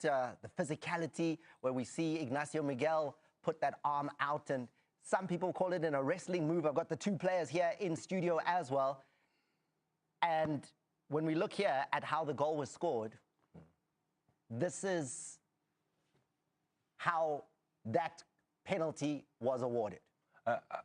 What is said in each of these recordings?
the physicality, where we see Ignacio Miguel put that arm out, and some people call it a wrestling move. I've got the two players here in studio as well. And when we look here at how the goal was scored, this is how that penalty was awarded.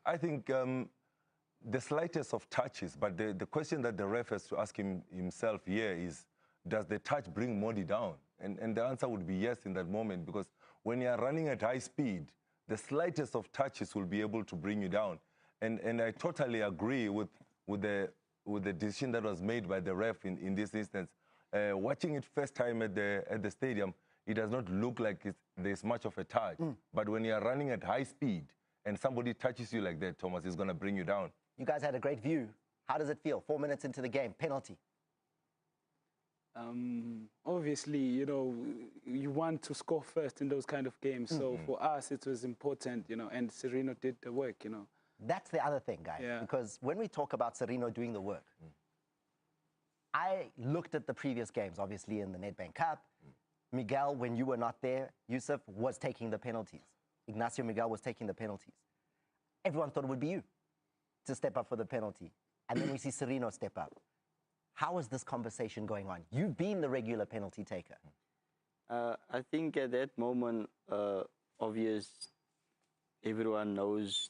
I think the slightest of touches, but the question that the ref has to ask himself here is, does the touch bring Modi down? And the answer would be yes in that moment, because when you are running at high speed, the slightest of touches will be able to bring you down. And I totally agree with the decision that was made by the ref in this instance. Watching it first time at the stadium, it does not look like there's much of a touch. But when you're running at high speed and somebody touches you like that, Thomas, it's going to bring you down. You guys had a great view. How does it feel? 4 minutes into the game, penalty. Obviously, you know, you want to score first in those kind of games. So for us, it was important, you know, and Sereno did the work, you know. That's the other thing, guys, because when we talk about Sereno doing the work, I looked at the previous games, obviously in the Nedbank Cup. Miguel, when you were not there, Yusuf was taking the penalties. Ignacio Miguel was taking the penalties. Everyone thought it would be you to step up for the penalty. And then we see Sereno step up. How is this conversation going on? You've been the regular penalty taker. I think at that moment, obvious, everyone knows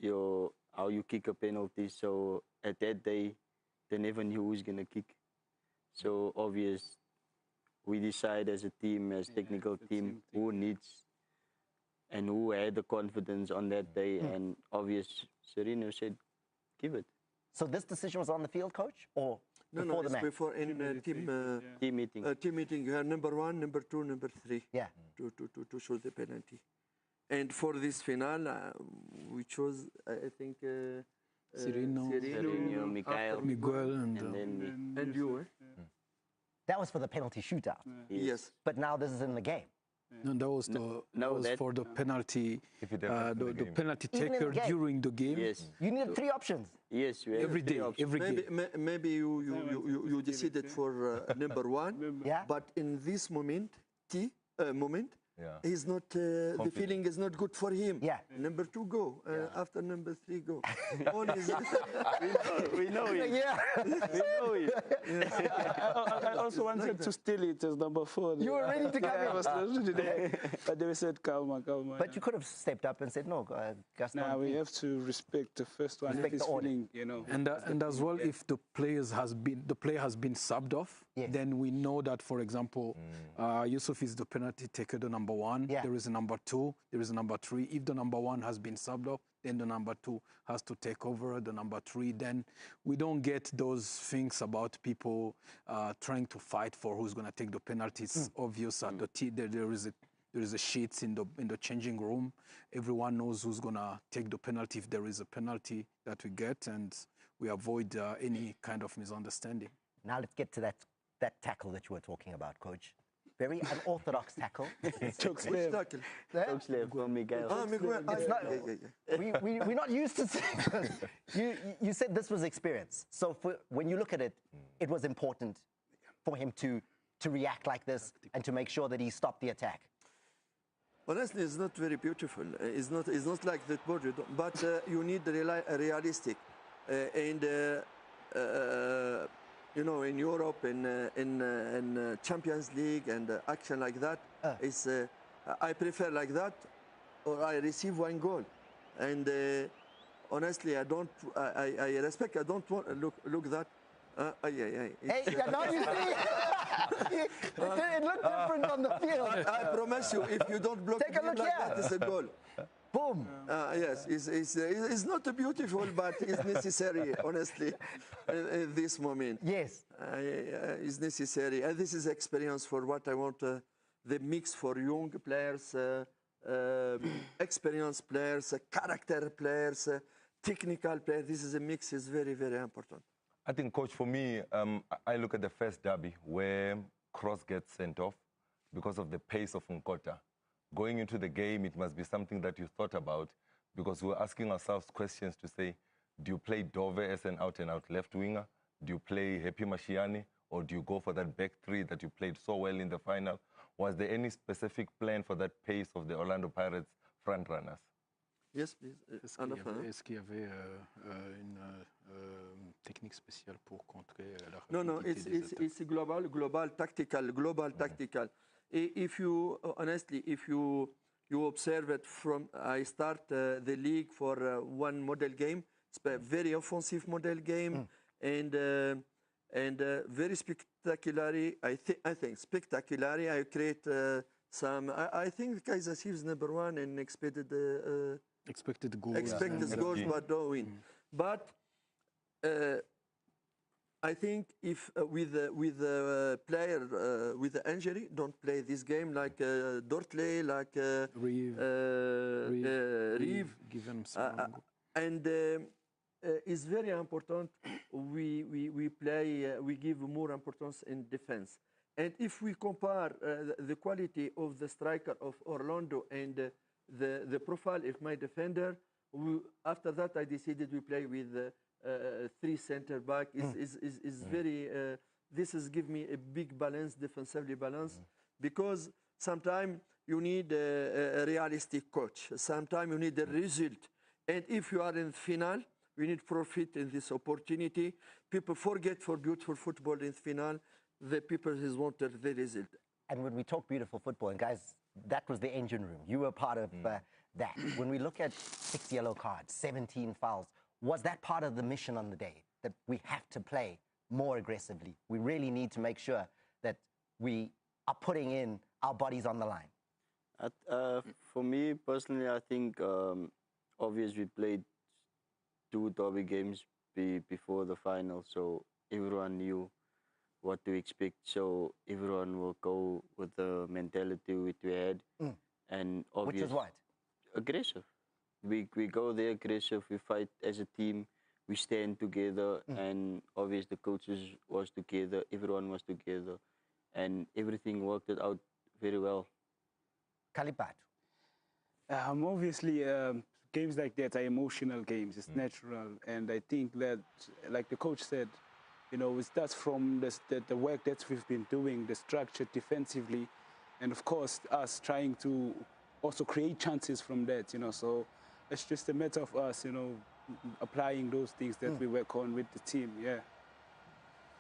how you kick a penalty. So at that day, they never knew who's going to kick. So obvious, we decide as a team, as technical team, who needs and who had the confidence on that day. And obvious, Sereno said, give it. So this decision was on the field, coach, or before the match? Before in team meeting. Team meeting, you have number 1, number 2, number 3. Yeah. To show the penalty. And for this final, we chose, I think, Sereno, Miguel, and you. That was for the penalty shootout. Yes. But now this is in the game. No, that was for the penalty, the penalty Even taker during the game. Yes. You needed 3 options. Yes, we Every day, every game. Maybe you decided for number 1, Yeah. but in this moment, he's not. The feeling is not good for him. Yeah. Number 2 go. After number 3 go. All is we know it. Yeah. We know it. I also wanted to steal it as number 4. You were ready to come in. I was ready there. But they said, calma. But you could have stepped up and said, no, Gaston. Now we have to respect the first one. Respect the order. Feeling, you know. And as well, if the player has been subbed off, then we know that, for example, Yusuf is the penalty taker, the number 1. Yeah. There is a number 2. There is a number 3. If the number 1 has been subbed off, then the number 2 has to take over the number 3. Then we don't get those things about people trying to fight for who's going to take the penalties. Obvious at there is a sheets in the changing room. Everyone knows who's going to take the penalty if there is a penalty that we get, and we avoid any kind of misunderstanding. Now let's get to that tackle that you were talking about, coach. Very unorthodox tackle. Chokeslev from Miguel. Miguel. It's not, we're not used to seeing this. You said this was experience. So when you look at it, it was important for him to react like this and to make sure that he stopped the attack. Honestly, it's not very beautiful. It's not like that body, but you need realistic. You know, in Europe, in Champions League and action like that, I prefer like that, or I receive 1 goal. And honestly, I respect. I don't want look that. Hey, now you see, it looked different on the field. I promise you, if you don't block Take a look like that, it's a goal. Boom. Yes, it's not beautiful, but it's necessary, honestly, in this moment. Yes. It's necessary. And this is experience for what I want, the mix for young players, experienced players, character players, technical players. This is a mix is very, very important. I think, coach, for me, I look at the first derby where Cross gets sent off because of the pace of Nkota. Going into the game, it must be something that you thought about, because we're asking ourselves questions to say, do you play Dove as an out-and-out left winger? Do you play Happy Mashiane? Or do you go for that back 3 that you played so well in the final? Was there any specific plan for that pace of the Orlando Pirates front runners? Yes, please. Est-ce qu'il y avait une technique spéciale pour contrer la No, rapidité des attaques? it's global, tactical. If you, honestly, if you observe it from, I start the league for one model game. It's a very offensive model game, and very spectacularly. I think spectacularly. I create some. I think Kaze Chiefs #1 in expected goals. Expected goals, but don't win. But I think if with the player with the injury don't play this game, like Dortley, like Reeve, give him some. And it's very important. We play. We give more importance in defense. And if we compare the quality of the striker of Orlando and the profile of my defender, after that I decided we play with 3 center back. Is very. This is give me a big balance, defensively balance, because sometimes you need a realistic coach. Sometimes you need a result. And if you are in final, we need profit in this opportunity. People forget for beautiful football in final. The people has wanted the result. And when we talk beautiful football, and guys, that was the engine room. You were part of that. When we look at 6 yellow cards, 17 fouls, was that part of the mission on the day, that we have to play more aggressively? We really need to make sure that we are putting in our bodies on the line. For me personally, I think obviously we played 2 derby games before the final, so everyone knew what to expect. So everyone will go with the mentality which we had, and obviously, which is what? Aggressive. We go there aggressive. We fight as a team. We stand together, and obviously the coaches was together. Everyone was together, and everything worked out very well. Kalipat. Obviously, games like that are emotional games. It's natural, and I think that, like the coach said, you know, it starts from the work that we've been doing, the structure defensively, and of course us trying to also create chances from that. You know, so it's just a matter of us, you know, applying those things that we work on with the team. Yeah.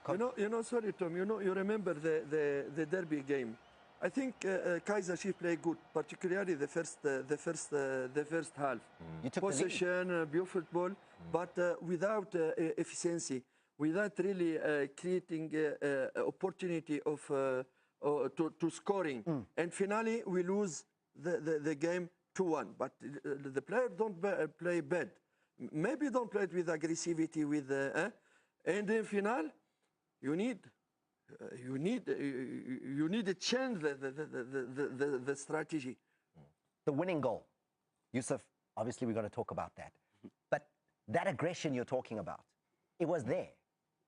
You know. Sorry, Tom. You remember the derby game. I think Kaze Chiefs played good, particularly the first half. You took possession, beautiful football, but without efficiency, without really creating opportunity of to scoring. And finally, we lose the game 2-1. But the player don't play bad. Maybe don't play it with aggressivity. And in final, you need to change the strategy. The winning goal, Yusuf, obviously we're going to talk about that. But that aggression you're talking about, it was there.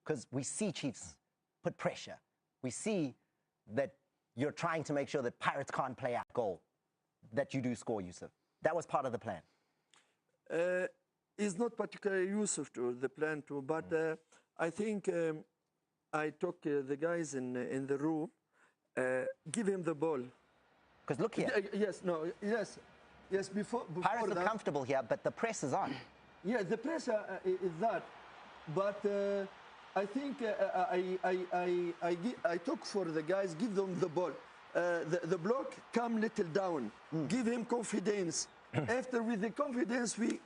Because we see Chiefs put pressure. We see that you're trying to make sure that Pirates can't play out goal, that you do score, Yusuf. That was part of the plan. It's not particularly Yusuf to the plan too, but I think I took the guys in the room, give him the ball. Because look here. Yes. Before Pirates that, are comfortable here, but the press is on. Yeah, the press is that. But I think I took for the guys, give them the ball. The block come little down, give him confidence. After with the confidence, we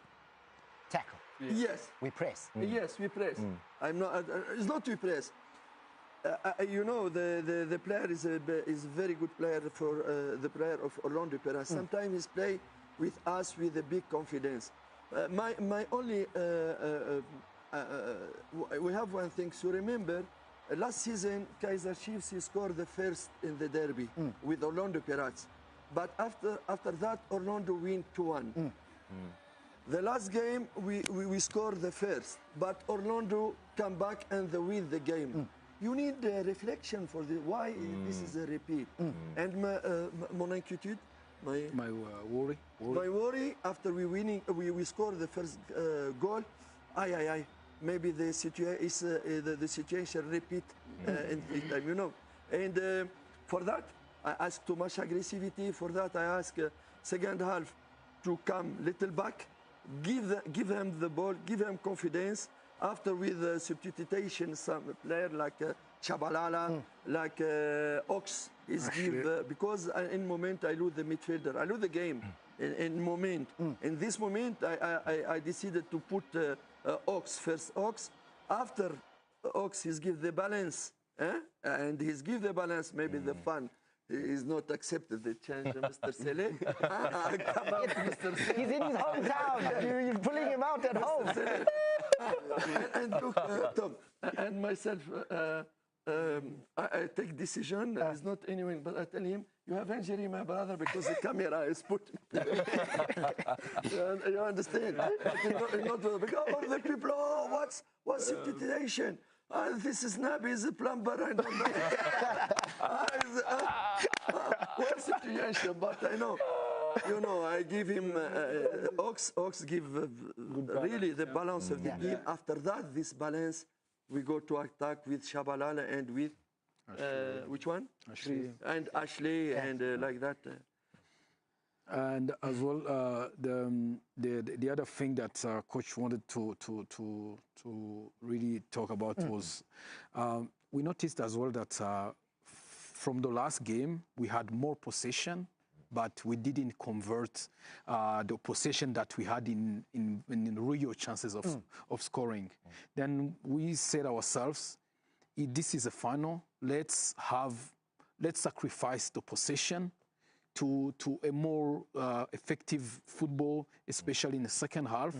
tackle. Yes. We press. Yes, we press. I'm not. It's not we press. You know, the player is a very good player for the player of Orlando Pirates. Sometimes he play with us with a big confidence. My only. We have one thing to remember. Last season, Kaze Chiefs scored the first in the derby with Orlando Pirates. But after that, Orlando win 2-1. The last game, we scored the first, but Orlando come back and they win the game. You need a reflection for why this is a repeat. And mon inquiétude, my worry. My worry after we scored the first goal. Maybe the situation repeat in time, you know. And for that, I ask too much aggressivity. For that, I ask second half to come little back, give him the ball, give him confidence. After with substitution, some player like Chabalala, like Ox is give because in moment I lose the midfielder, I lose the game in moment. In this moment, I decided to put Ox first. Ox after Ox, he's give the balance, and he's give the balance. Maybe the fun is not accepted. The change, Mr. Cele. Come out, Mr. Cele. He's in his hometown. You're pulling him out at home. And look, Tom, and myself, I take decision. It's not anyone, but I tell him, you have injury, my brother, because the camera is put. You understand? Not because all the people, oh, what's substitution? This is Nabi, is a plumber. I don't know. What's situation? But I know. You know, I give him Ox give really the balance of the game. After that, this balance, we go to attack with Shabalala and with which one? Ashley. And Ashley and like that. And as well, the other thing that coach wanted to really talk about was we noticed as well that from the last game we had more possession, but we didn't convert the possession that we had in real chances of scoring. Then we said ourselves, if this is a final, let's sacrifice the possession to a more effective football, especially in the second half.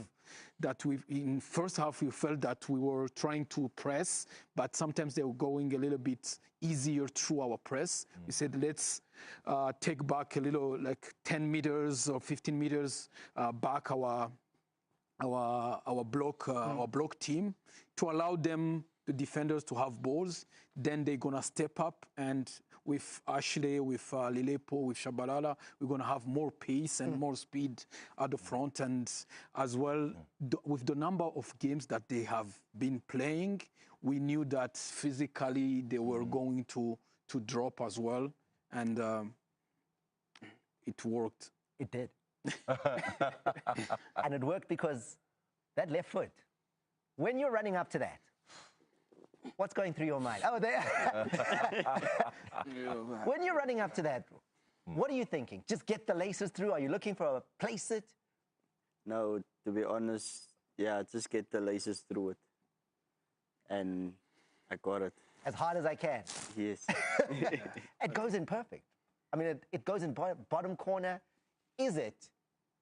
That in first half we felt that we were trying to press, but sometimes they were going a little bit easier through our press. We said let's take back a little, like 10 meters or 15 meters back our block team to allow them, the defenders, to have balls. Then they're gonna step up, and with Ashley, with Lilepo, with Shabalala, we're going to have more pace and more speed at the front. And as well, with the number of games that they have been playing, we knew that physically they were going to drop as well. And it worked. It did. And it worked because that left foot, when you're running up to that, what's going through your mind? Oh, there. When you're running up to that, what are you thinking? Just get the laces through? Are you looking for a place it? No, to be honest, yeah, just get the laces through it. And I got it. As hard as I can. Yes. It goes in perfect. I mean, it goes in bottom corner. Is it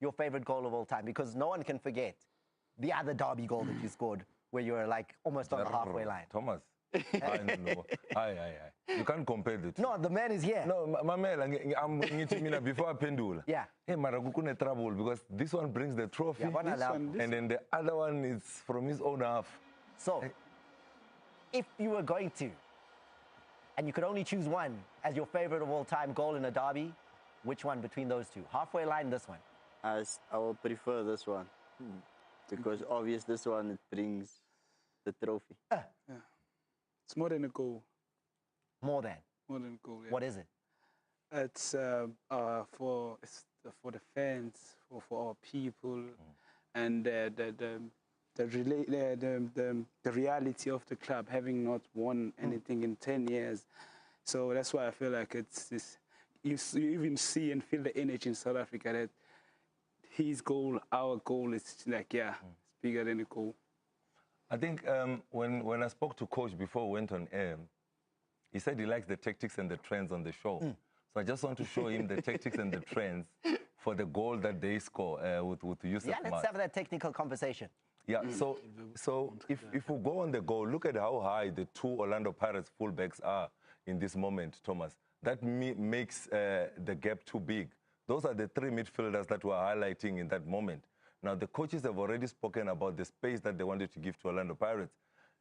your favorite goal of all time? Because no one can forget the other derby goal that you scored, where you were like almost on the halfway line. Thomas, I know. You can't compare the two. No, the man is here. No, my man, I'm before I pendula. Yeah. Hey, Maragukune trouble because this one brings the trophy, Yeah, and then the other one is from his own half. So, if you were going to, and you could only choose one as your favorite of all time goal in a derby, which one between those two? Halfway line, this one? I will prefer this one. Because obviously this one, it brings the trophy. Yeah. It's more than a goal. More than? More than a goal, yeah. What is it? It's for the fans, for our people, and the reality of the club, having not won anything in 10 years. So that's why I feel like it's this. You even see and feel the energy in South Africa that his goal, our goal is like, it's bigger than the goal. I think when I spoke to Coach before we went on air, he said he likes the tactics and the trends on the show. So I just want to show him the tactics and the trends for the goal that they score with Yusuf. Yeah, let's have that technical conversation. Yeah, so if we go on the goal, look at how high the two Orlando Pirates fullbacks are in this moment, Thomas. That makes the gap too big. Those are the three midfielders that we're highlighting in that moment. Now, the coaches have already spoken about the space that they wanted to give to Orlando Pirates.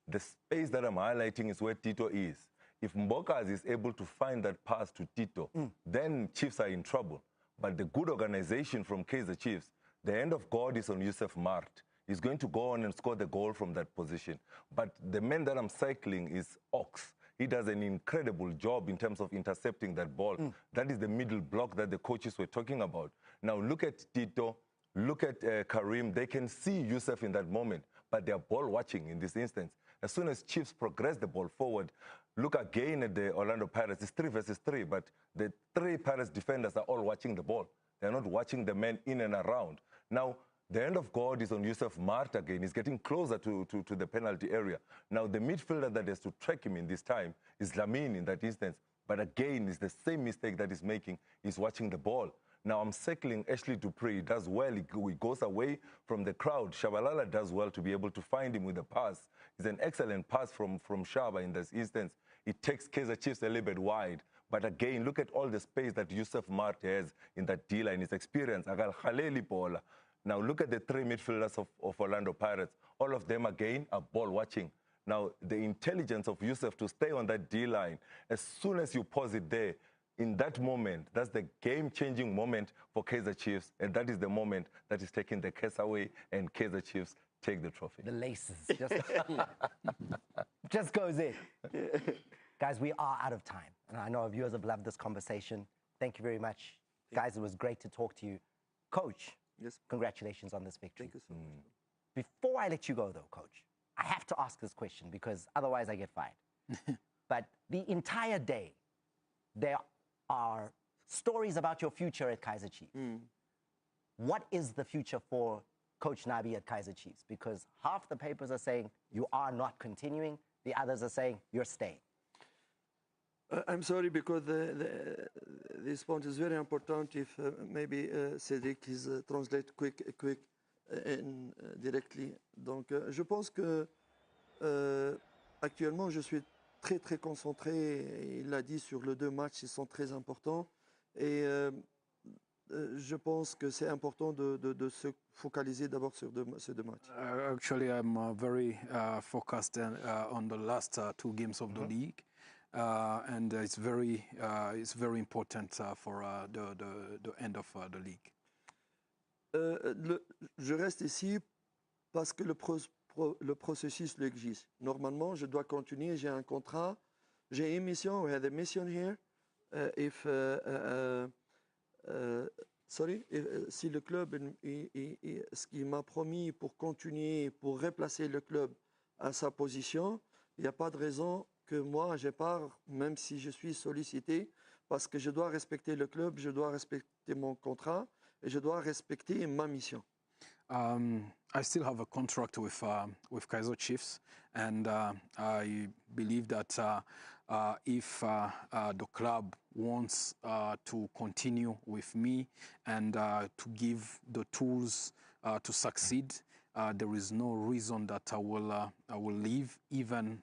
The space that I'm highlighting is where Tito is. If Mbokas is able to find that pass to Tito, then Chiefs are in trouble. But the good organization from Kaze Chiefs, the hand of God is on Yusuf Maart. He's going to go on and score the goal from that position. But the man that I'm cycling is Ox. He does an incredible job in terms of intercepting that ball. That is the middle block that the coaches were talking about. Now look at Tito, look at Karim. They can see Yusuf in that moment, but they are ball watching in this instance. As soon as Chiefs progress the ball forward, look again at the Orlando Pirates. It's 3 versus 3, but the 3 Pirates defenders are all watching the ball. They're not watching the men in and around. Now, the hand of God is on Yusuf Maart again. He's getting closer to the penalty area. Now, the midfielder that has to track him in this time is Lamine in that instance. But again, it's the same mistake that he's making. He's watching the ball. Now, I'm circling Ashley Dupree. He does well. He goes away from the crowd. Shabalala does well to be able to find him with a pass. It's an excellent pass from Shaba in this instance. It takes Kaze Chiefs a little bit wide. But again, look at all the space that Yusuf Maart has in that D-line, his experience. Agal Khaleli Bola. Now, look at the 3 midfielders of Orlando Pirates. All of them, again, are ball watching. Now, the intelligence of Yusuf to stay on that D-line, as soon as you pause it there, in that moment, that's the game-changing moment for Kaze Chiefs, and that is the moment that is taking the case away, and Kaze Chiefs take the trophy. The laces just goes in. Guys, we are out of time, and I know our viewers have loved this conversation. Thank you very much. Guys, it was great to talk to you. Coach, Yes. congratulations on this victory. Thank you so much. Before I let you go, though, Coach, I have to ask this question because otherwise I get fired. But the entire day, there are stories about your future at Kaze Chiefs. What is the future for Coach Nabi at Kaze Chiefs? Because half the papers are saying you are not continuing, the others are saying you're staying. I'm sorry because this point is very important. If maybe Cedric is translate quick and directly. Donc, je pense que actuellement, je suis très concentré. Il l'a dit sur les 2 matchs, ils sont très importants. Et je pense que c'est important de se focaliser d'abord sur ces 2 matchs. Actually, I'm very focused on the last 2 games of the league. And it's very important for the end of the league. Je reste ici parce que le processus l'exige. Normalement, je dois continuer. J'ai un contrat, j'ai une mission. We have a mission here. Si le club, ce qu'il m'a promis pour continuer, pour replacer le club à sa position, il n'y a pas de raison que moi, je pars, même si je suis sollicité, parce que je dois respecter le club, je dois respecter mon contrat et je dois respecter ma mission. I still have a contract with Kaze Chiefs, and I believe that if the club wants to continue with me and to give the tools to succeed, there is no reason that I will leave, even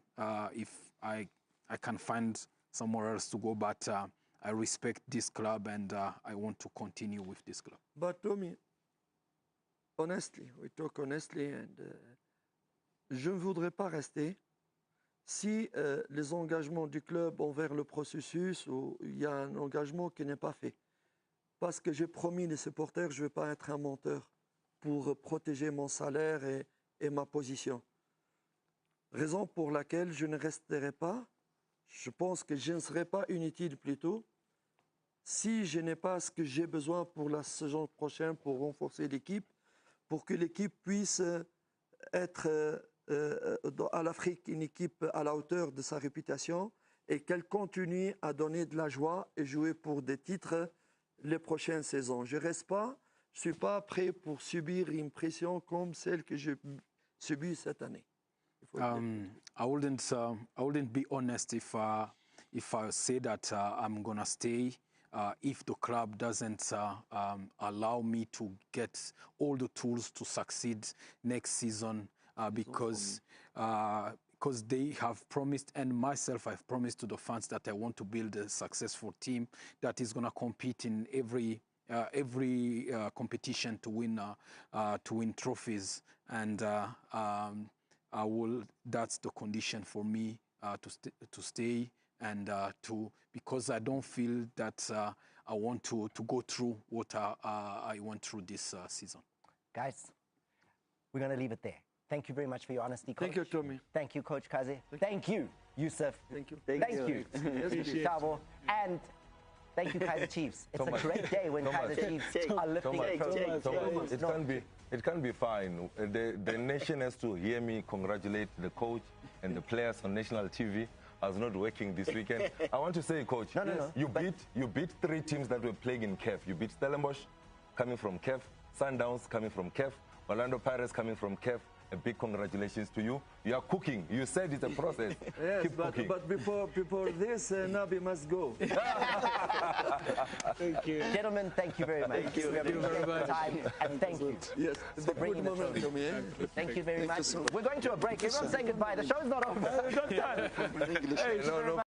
if I can find somewhere else to go. But I respect this club, and I want to continue with this club. But Tommy, honestly, we talk honestly, and je ne voudrais pas rester si les engagements du club envers le processus, où il y a un engagement qui n'est pas fait. Parce que j'ai promis les supporters, je ne vais pas être un menteur pour protéger mon salaire et ma position. Raison pour laquelle je ne resterai pas. Je pense que je ne serai pas inutile plutôt si je n'ai pas ce que j'ai besoin pour la saison prochaine pour renforcer l'équipe, pour que l'équipe puisse être à l'Afrique une équipe à la hauteur de sa réputation et qu'elle continue à donner de la joie et jouer pour des titres les prochaines saisons. Je ne reste pas, je ne suis pas prêt pour subir une pression comme celle que j'ai subie cette année. I wouldn't be honest if I say that I'm gonna stay if the club doesn't allow me to get all the tools to succeed next season, because they have promised, and myself I've promised to the fans that I want to build a successful team that is gonna compete in every competition to win trophies, and that's the condition for me to stay, and because I don't feel that I want to go through what I went through this season. Guys, we're going to leave it there. Thank you very much for your honesty, Coach. Thank you, Tommy. Thank you, Coach Kaze. Thank you Yusuf. Thank you. Thank you. Thabo. And thank you, Kaze Chiefs. It's a great day when Kaze Chiefs are lifting a trophy. It can be fine. The nation has to hear me congratulate the coach and the players on national TV. I was not working this weekend. I want to say, Coach, you beat 3 teams that were playing in CAF. You beat Stellenbosch, coming from CAF, Sundowns coming from CAF, Orlando Pirates coming from CAF. A big congratulations to you. You are cooking. You said it's a process. Yes, Keep cooking. but before this, Nabi must go. Thank you. Gentlemen, thank you very much. Thank you very much. Time, and thank you. Yes, it's for a bringing good the moment trophy. to me. Thank you very much. We're going to a break. Everyone say goodbye. The show is not over. Hey, no